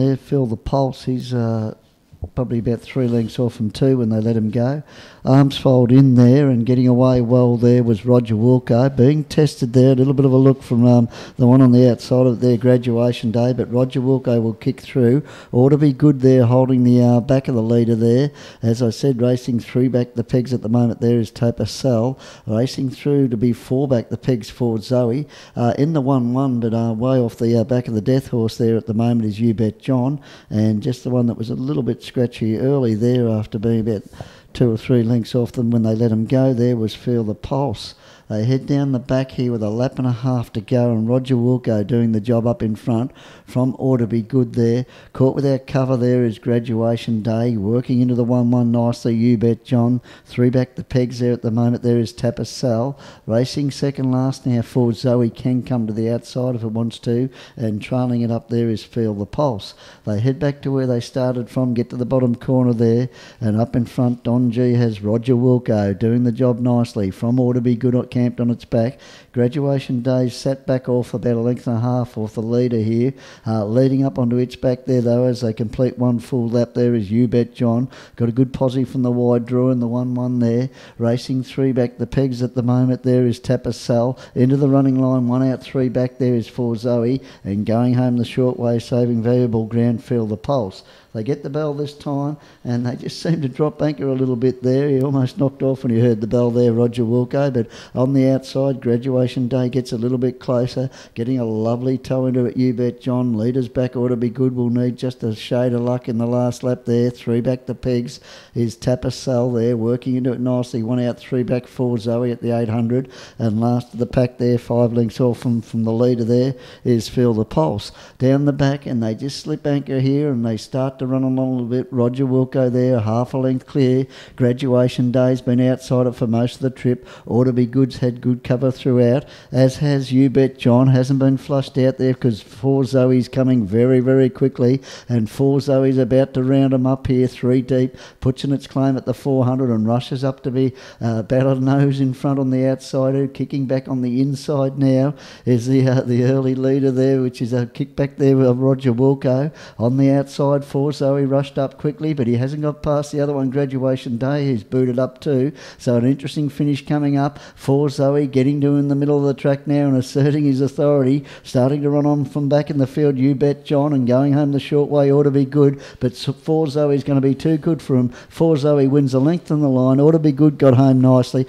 There, Feel the Pulse. He's probably about 3 lengths off from 2 when they let him go. Armsfold in there and getting away well there was Roger Wilco. Being tested there, a little bit of a look from the one on the outside of their Graduation Day, but Roger Wilco will kick through. Ought to be good there, holding the back of the leader there. As I said, racing through back the pegs at the moment there is Tapacel. Racing through to be 4 back the pegs for Zoe. In the 1-1, but way off the back of the death horse there at the moment is You Bet John. And just the one that was a little bit scratchy early there after being about 2 or 3 lengths off them when they let him go there was Feel the Pulse. They head down the back here with a lap and a half to go, and Roger Wilco doing the job up in front from Ought to Be Good there. Caught without cover there is Graduation Day, working into the 1-1 nicely, You Bet John. 3 back the pegs there at the moment there is Tapacel. Racing second last now for Zoe, can come to the outside if it wants to, and trailing it up there is Feel the Pulse. They head back to where they started from, get to the bottom corner there, and up in front Don G has Roger Wilco doing the job nicely from Ought to Be Good, camped on its back. Graduation Day sat back off about a length and a half off the leader here. Leading up onto its back there though as they complete 1 full lap there is You Bet John. Got a good posse from the wide draw in the 1-1 there. Racing 3 back the pegs at the moment there is Tapacel. Into the running line, 1 out 3 back there is for Zoe. And going home the short way, saving valuable ground, Feel the Pulse. They get the bell this time, and they just seem to drop anchor a little bit there. He almost knocked off when he heard the bell there, Roger Wilco. But on the outside, Graduation Day gets a little bit closer, getting a lovely toe into it, You Bet John. Leaders back Ought to Be Good will need just a shade of luck in the last lap there. 3 back the pegs is Tapacel there, working into it nicely. 1 out 3 back for Zoe at the 800. And last of the pack there, 5 lengths off from the leader there, is Feel the Pulse. Down the back, and they just slip anchor here, and they start to run along a little bit. Roger Wilco there, half a length clear. Graduation Day's been outside it for most of the trip. Ought to Be Good's had good cover throughout, as has You Bet John. Hasn't been flushed out there because 4 Zoe's coming very, very quickly, and 4 Zoe's about to round them up here 3 deep, puts in its claim at the 400 and rushes up to be about a nose in front on the outside. Kicking back on the inside now is the early leader there, which is a kick back there of Roger Wilco. On the outside, 4 Zoe rushed up quickly, but he hasn't got past the other one, Graduation Day. He's booted up too. So an interesting finish coming up. 4 Zoe getting to in the middle of the track now and asserting his authority. Starting to run on from back in the field, You Bet John, and going home the short way, Ought to Be Good. But 4 Zoe's going to be too good for him. 4 Zoe wins the length on the line. Ought to Be Good got home nicely.